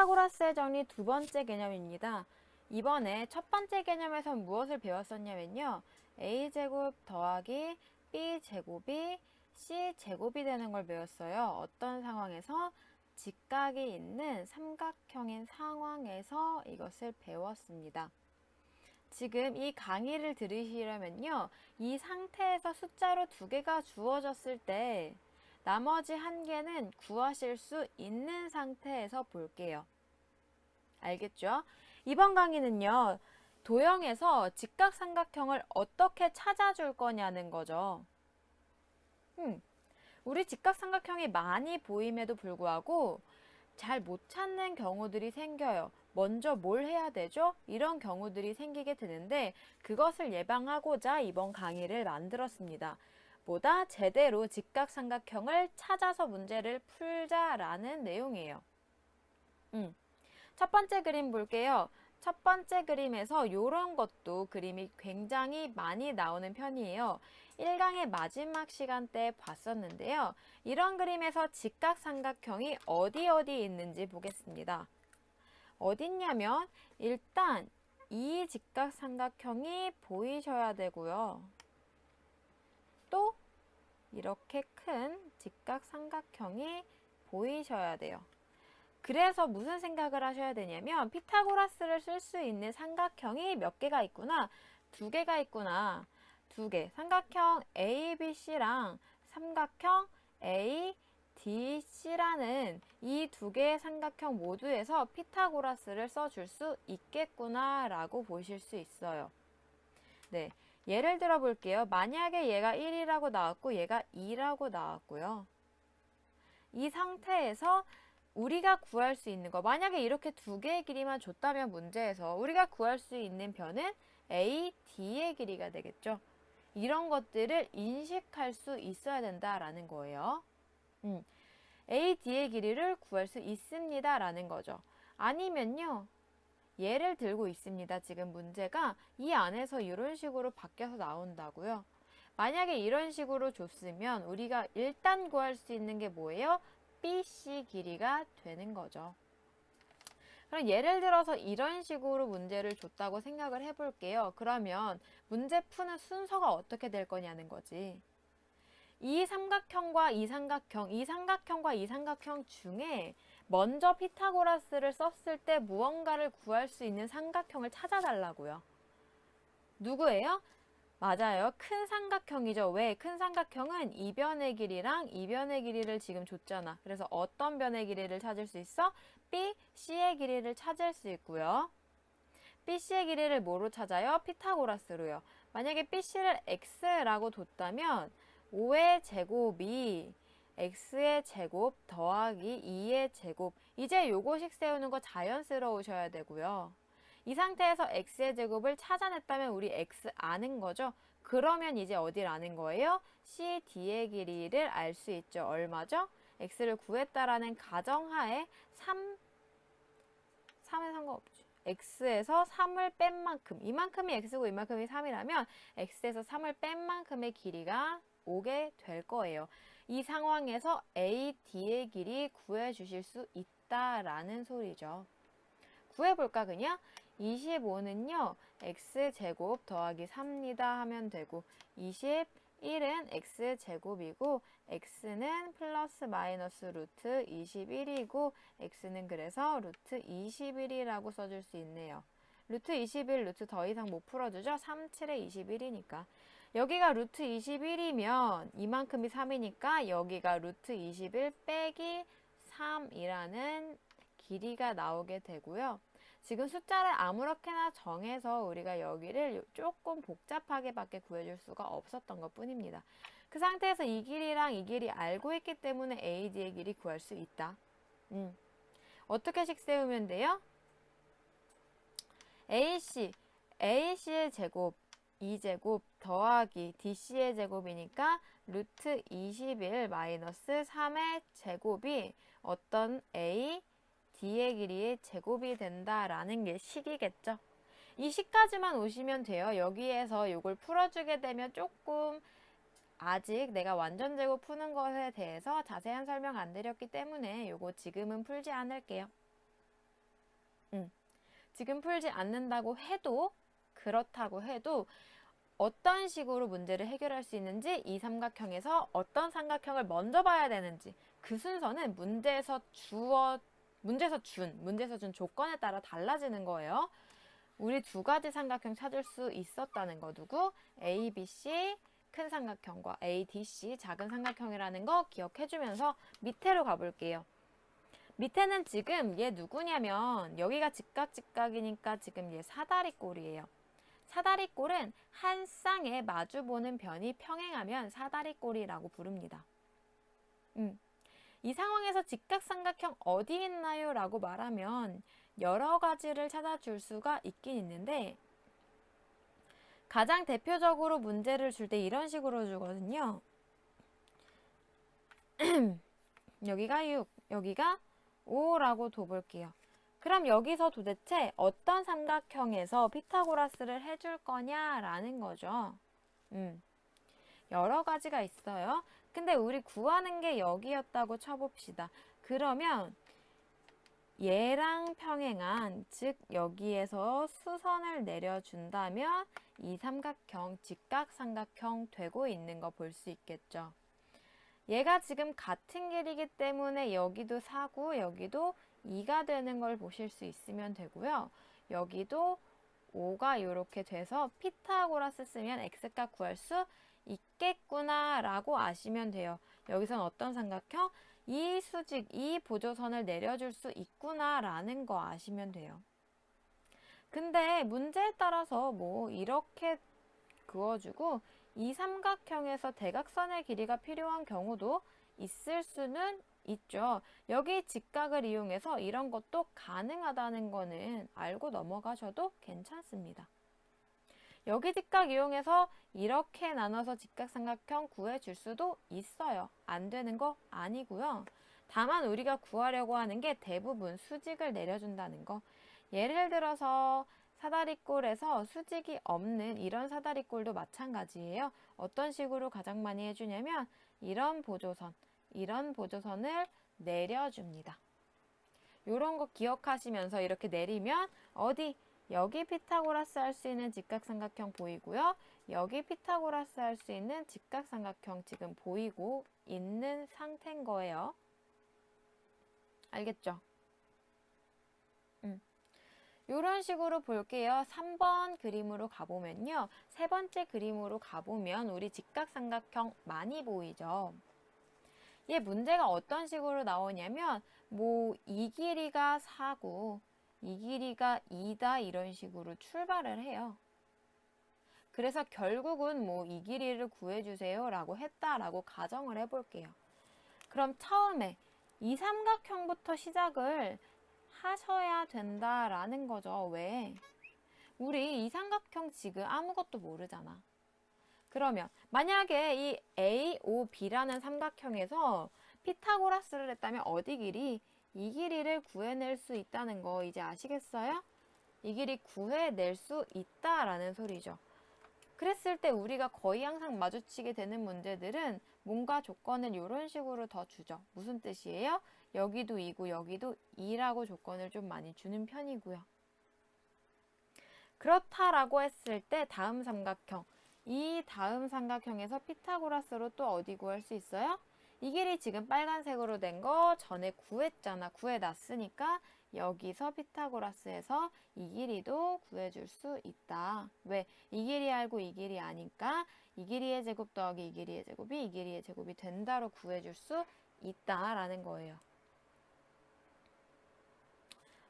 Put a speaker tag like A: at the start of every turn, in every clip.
A: 피타고라스의 정리 두 번째 개념입니다. 이번에 첫 번째 개념에선 무엇을 배웠었냐면요. a제곱 더하기 b제곱이 c제곱이 되는 걸 배웠어요. 어떤 상황에서? 직각이 있는 삼각형인 상황에서 이것을 배웠습니다. 지금 이 강의를 들으시려면요. 이 상태에서 숫자로 두 개가 주어졌을 때 나머지 한 개는 구하실 수 있는 상태에서 볼게요. 알겠죠? 이번 강의는요. 도형에서 직각삼각형을 어떻게 찾아줄 거냐는 거죠. 우리 직각삼각형이 많이 보임에도 불구하고 잘 못 찾는 경우들이 생겨요. 먼저 뭘 해야 되죠? 이런 경우들이 생기게 되는데 그것을 예방하고자 이번 강의를 만들었습니다. 보다 제대로 직각삼각형을 찾아서 문제를 풀자라는 내용이에요. 첫 번째 그림 볼게요. 첫 번째 그림에서 이런 것도 그림이 굉장히 많이 나오는 편이에요. 1강의 마지막 시간대에 봤었는데요. 이런 그림에서 직각삼각형이 어디 있는지 보겠습니다. 어딨냐면 일단 이 직각삼각형이 보이셔야 되고요. 또 이렇게 큰 직각삼각형이 보이셔야 돼요. 그래서 무슨 생각을 하셔야 되냐면 피타고라스를 쓸 수 있는 삼각형이 몇 개가 있구나. 두 개가 있구나. 두 개. 삼각형 ABC랑 삼각형 ADC라는 이 두 개의 삼각형 모두에서 피타고라스를 써줄 수 있겠구나 라고 보실 수 있어요. 네, 예를 들어 볼게요. 만약에 얘가 1이라고 나왔고 얘가 2라고 나왔고요. 이 상태에서 우리가 구할 수 있는 거, 만약에 이렇게 두 개의 길이만 줬다면 문제에서 우리가 구할 수 있는 변은 A, D의 길이가 되겠죠. 이런 것들을 인식할 수 있어야 된다라는 거예요. A, D의 길이를 구할 수 있습니다 라는 거죠. 아니면요. 예를 들고 있습니다. 지금 문제가 이 안에서 이런 식으로 바뀌어서 나온다고요. 만약에 이런 식으로 줬으면 우리가 일단 구할 수 있는 게 뭐예요? BC 길이가 되는 거죠. 그럼 예를 들어서 이런 식으로 문제를 줬다고 생각을 해볼게요. 그러면 문제 푸는 순서가 어떻게 될 거냐는 거지. 이 삼각형과 이 삼각형, 이 삼각형과 이 삼각형 중에 먼저 피타고라스를 썼을 때 무언가를 구할 수 있는 삼각형을 찾아달라고요. 누구예요? 맞아요. 큰 삼각형이죠. 왜? 큰 삼각형은 이 변의 길이랑 이 변의 길이를 지금 줬잖아. 그래서 어떤 변의 길이를 찾을 수 있어? B, C의 길이를 찾을 수 있고요. B, C의 길이를 뭐로 찾아요? 피타고라스로요. 만약에 B, C를 X라고 뒀다면 5의 제곱이 X의 제곱 더하기 2의 제곱. 이제 요거식 세우는 거 자연스러우셔야 되고요. 이 상태에서 x의 제곱을 찾아냈다면 우리 x 아는 거죠? 그러면 이제 어딜 아는 거예요? CD의 길이를 알 수 있죠. 얼마죠? x를 구했다라는 가정하에 3은 상관없죠. x에서 3을 뺀 만큼, 이만큼이 x고 이만큼이 3이라면 x에서 3을 뺀 만큼의 길이가 오게 될 거예요. 이 상황에서 AD의 길이 구해주실 수 있다라는 소리죠. 구해볼까 그냥? 25는요. x제곱 더하기 3입니다 하면 되고 21은 x제곱이고 x는 플러스 마이너스 루트 21이고 x는 그래서 루트 21이라고 써줄 수 있네요. 루트 21 루트 더 이상 못 풀어주죠? 3, 7에 21이니까. 여기가 루트 21이면 이만큼이 3이니까 여기가 루트 21 빼기 3이라는 길이가 나오게 되고요. 지금 숫자를 아무렇게나 정해서 우리가 여기를 조금 복잡하게 밖에 구해줄 수가 없었던 것 뿐입니다. 그 상태에서 이 길이랑 이 길이 알고 있기 때문에 AD의 길이 구할 수 있다. 어떻게식 세우면 돼요? AC의 제곱 2제곱 더하기 DC의 제곱이니까 루트 21 마이너스 3의 제곱이 어떤 A, D의 길이의 제곱이 된다라는 게 식이겠죠. 이 식까지만 오시면 돼요. 여기에서 이걸 풀어주게 되면 조금 아직 내가 완전 제곱 푸는 것에 대해서 자세한 설명 안 드렸기 때문에 이거 지금은 풀지 않을게요. 지금 풀지 않는다고 해도, 그렇다고 해도 어떤 식으로 문제를 해결할 수 있는지, 이 삼각형에서 어떤 삼각형을 먼저 봐야 되는지, 그 순서는 문제에서 준 조건에 따라 달라지는 거예요. 우리 두 가지 삼각형 찾을 수 있었다는 거. 누구? A, B, C 큰 삼각형과 A, D, C 작은 삼각형이라는 거 기억해주면서 밑으로 가볼게요. 밑에는 지금 얘 누구냐면 여기가 직각이니까 지금 얘 사다리꼴이에요. 사다리꼴은 한 쌍에 마주보는 변이 평행하면 사다리꼴이라고 부릅니다. 이 상황에서 직각삼각형 어디 있나요? 라고 말하면 여러 가지를 찾아줄 수가 있긴 있는데, 가장 대표적으로 문제를 줄 때 이런 식으로 주거든요. 여기가 6, 여기가 5라고 둬볼게요. 그럼 여기서 도대체 어떤 삼각형에서 피타고라스를 해줄 거냐라는 거죠. 여러 가지가 있어요. 근데 우리 구하는 게 여기였다고 쳐봅시다. 그러면 얘랑 평행한, 즉 여기에서 수선을 내려준다면 이 삼각형, 직각삼각형 되고 있는 거 볼 수 있겠죠. 얘가 지금 같은 길이기 때문에 여기도 4고 여기도 2가 되는 걸 보실 수 있으면 되고요. 여기도 5가 이렇게 돼서 피타고라스 쓰면 x값 구할 수 있겠구나 라고 아시면 돼요. 여기선 어떤 삼각형? 이 수직, 이 보조선을 내려줄 수 있구나 라는 거 아시면 돼요. 근데 문제에 따라서 뭐 이렇게 그어주고 이 삼각형에서 대각선의 길이가 필요한 경우도 있을 수는 있죠. 여기 직각을 이용해서 이런 것도 가능하다는 거는 알고 넘어가셔도 괜찮습니다. 여기 직각 이용해서 이렇게 나눠서 직각삼각형 구해줄 수도 있어요. 안 되는 거 아니고요. 다만 우리가 구하려고 하는 게 대부분 수직을 내려준다는 거. 예를 들어서 사다리꼴에서 수직이 없는 이런 사다리꼴도 마찬가지예요. 어떤 식으로 가장 많이 해주냐면 이런 보조선을 내려줍니다. 이런 거 기억하시면서 이렇게 내리면 어디? 여기 피타고라스 할 수 있는 직각삼각형 보이고요. 여기 피타고라스 할 수 있는 직각삼각형 지금 보이고 있는 상태인 거예요. 알겠죠? 이런 식으로 볼게요. 3번 그림으로 가보면요. 세 번째 그림으로 가보면 우리 직각삼각형 많이 보이죠? 얘 문제가 어떤 식으로 나오냐면 뭐 이 길이가 4고 이 길이가 2다 이런 식으로 출발을 해요. 그래서 결국은 뭐 이 길이를 구해주세요 라고 했다라고 가정을 해볼게요. 그럼 처음에 이 삼각형부터 시작을 하셔야 된다라는 거죠. 왜? 우리 이 삼각형 지금 아무것도 모르잖아. 그러면 만약에 이 AOB라는 삼각형에서 피타고라스를 했다면 어디 길이? 이 길이를 구해낼 수 있다는 거 이제 아시겠어요? 이 길이 구해낼 수 있다라는 소리죠. 그랬을 때 우리가 거의 항상 마주치게 되는 문제들은 뭔가 조건을 이런 식으로 더 주죠. 무슨 뜻이에요? 여기도 2고 여기도 2라고 조건을 좀 많이 주는 편이고요. 그렇다라고 했을 때 다음 삼각형, 이 다음 삼각형에서 피타고라스로 또 어디 구할 수 있어요? 이 길이 지금 빨간색으로 된 거 전에 구했잖아. 구해놨으니까 여기서 피타고라스에서 이 길이도 구해줄 수 있다. 왜? 이 길이 알고 이 길이 아니까 이 길이의 제곱 더하기 이 길이의 제곱이 이 길이의 제곱이 된다로 구해줄 수 있다라는 거예요.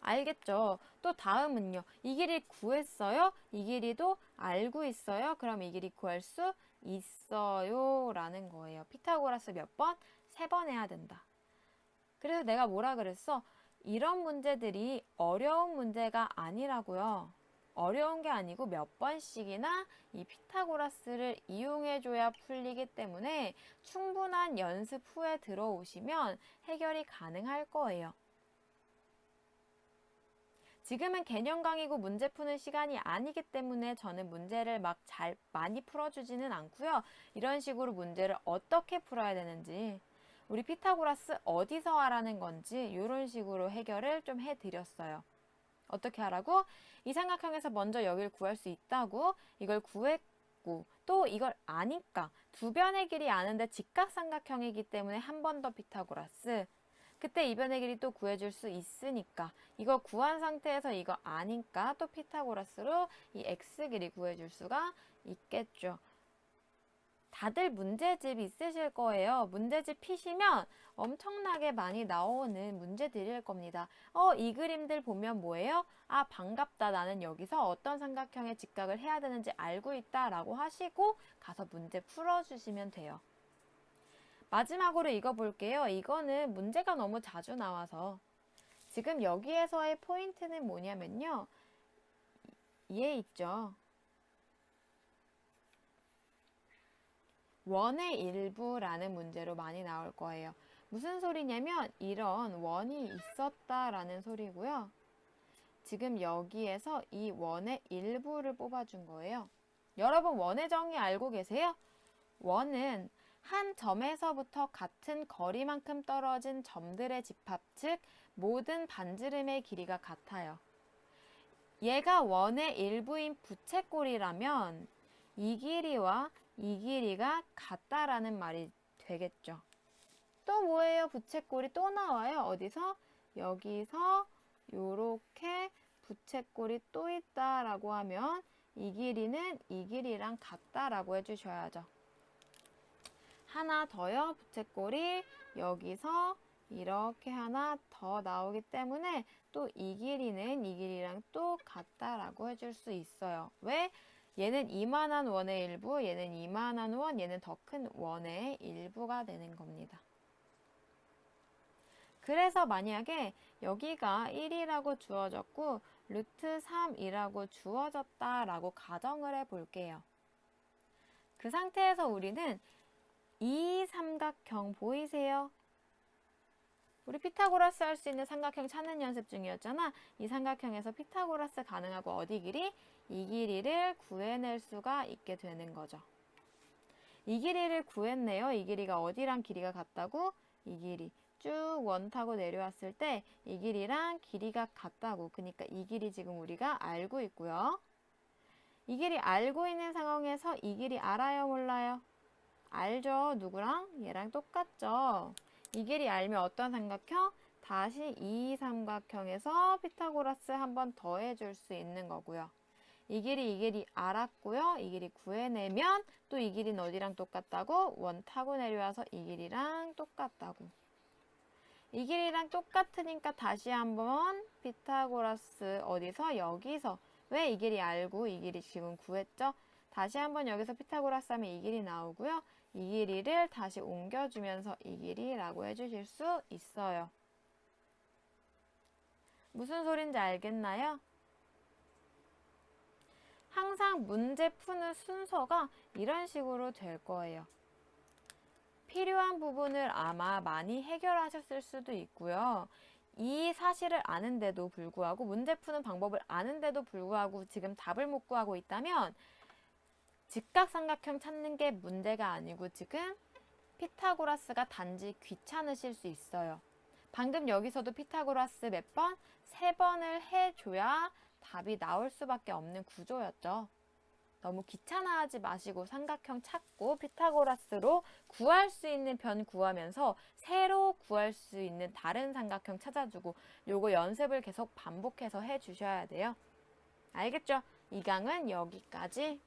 A: 알겠죠? 또 다음은요. 이 길이 구했어요? 이 길이도 알고 있어요? 그럼 이 길이 구할 수 있어요 라는 거예요. 피타고라스 몇 번? 3번 해야 된다. 그래서 내가 뭐라 그랬어? 이런 문제들이 어려운 문제가 아니라고요. 어려운 게 아니고 몇 번씩이나 이 피타고라스를 이용해줘야 풀리기 때문에 충분한 연습 후에 들어오시면 해결이 가능할 거예요. 지금은 개념 강의고 문제 푸는 시간이 아니기 때문에 저는 문제를 막 많이 풀어주지는 않고요. 이런 식으로 문제를 어떻게 풀어야 되는지, 우리 피타고라스 어디서 하라는 건지 이런 식으로 해결을 좀 해드렸어요. 어떻게 하라고? 이 삼각형에서 먼저 여기를 구할 수 있다고 이걸 구했고 또 이걸 아니까 두 변의 길이 아는데 직각삼각형이기 때문에 한 번 더 피타고라스. 그때 이 변의 길이 또 구해줄 수 있으니까 이거 구한 상태에서 이거 아니까 또 피타고라스로 이 x 길이 구해줄 수가 있겠죠. 다들 문제집 있으실 거예요. 문제집 피시면 엄청나게 많이 나오는 문제들일 겁니다. 이 그림들 보면 뭐예요? 아, 반갑다. 나는 여기서 어떤 삼각형의 직각을 해야 되는지 알고 있다 라고 하시고 가서 문제 풀어주시면 돼요. 마지막으로 이거 볼게요. 이거는 문제가 너무 자주 나와서 지금 여기에서의 포인트는 뭐냐면요. 얘 있죠. 원의 일부라는 문제로 많이 나올 거예요. 무슨 소리냐면 이런 원이 있었다라는 소리고요. 지금 여기에서 이 원의 일부를 뽑아준 거예요. 여러분 원의 정의 알고 계세요? 원은 한 점에서부터 같은 거리만큼 떨어진 점들의 집합, 즉 모든 반지름의 길이가 같아요. 얘가 원의 일부인 부채꼴이라면 이 길이와 이 길이가 같다라는 말이 되겠죠. 또 뭐예요? 부채꼴이 또 나와요. 어디서? 여기서 요렇게 부채꼴이 또 있다라고 하면 이 길이는 이 길이랑 같다라고 해주셔야죠. 하나 더요. 부채꼴이 여기서 이렇게 하나 더 나오기 때문에 또 이 길이는 이 길이랑 또 같다라고 해줄 수 있어요. 왜? 얘는 이만한 원의 일부, 얘는 이만한 원, 얘는 더 큰 원의 일부가 되는 겁니다. 그래서 만약에 여기가 1이라고 주어졌고 루트 3이라고 주어졌다라고 가정을 해볼게요. 그 상태에서 우리는 이 삼각형 보이세요? 우리 피타고라스 할 수 있는 삼각형 찾는 연습 중이었잖아. 이 삼각형에서 피타고라스 가능하고 어디 길이? 이 길이를 구해낼 수가 있게 되는 거죠. 이 길이를 구했네요. 이 길이가 어디랑 길이가 같다고? 이 길이. 쭉 원 타고 내려왔을 때 이 길이랑 길이가 같다고. 그러니까 이 길이 지금 우리가 알고 있고요. 이 길이 알고 있는 상황에서 이 길이 알아요? 몰라요? 알죠? 누구랑? 얘랑 똑같죠? 이 길이 알면 어떤 삼각형? 다시 이 삼각형에서 피타고라스 한 번 더 해줄 수 있는 거고요. 이 길이 알았고요. 이 길이 구해내면 또 이 길이는 어디랑 똑같다고? 원 타고 내려와서 이 길이랑 똑같다고. 이 길이랑 똑같으니까 다시 한번 피타고라스 어디서? 여기서. 왜 이 길이 알고 이 길이 지금 구했죠? 다시 한번 여기서 피타고라스 하면 이 길이 나오고요. 이 길이를 다시 옮겨주면서 이 길이라고 해주실 수 있어요. 무슨 소린지 알겠나요? 항상 문제 푸는 순서가 이런 식으로 될 거예요. 필요한 부분을 아마 많이 해결하셨을 수도 있고요. 이 사실을 아는데도 불구하고 문제 푸는 방법을 아는데도 불구하고 지금 답을 못 구하고 있다면 직각삼각형 찾는 게 문제가 아니고 지금 피타고라스가 단지 귀찮으실 수 있어요. 방금 여기서도 피타고라스 몇 번? 3번을 해줘야 답이 나올 수밖에 없는 구조였죠. 너무 귀찮아하지 마시고 삼각형 찾고 피타고라스로 구할 수 있는 변 구하면서 새로 구할 수 있는 다른 삼각형 찾아주고 요거 연습을 계속 반복해서 해주셔야 돼요. 알겠죠? 이 강은 여기까지.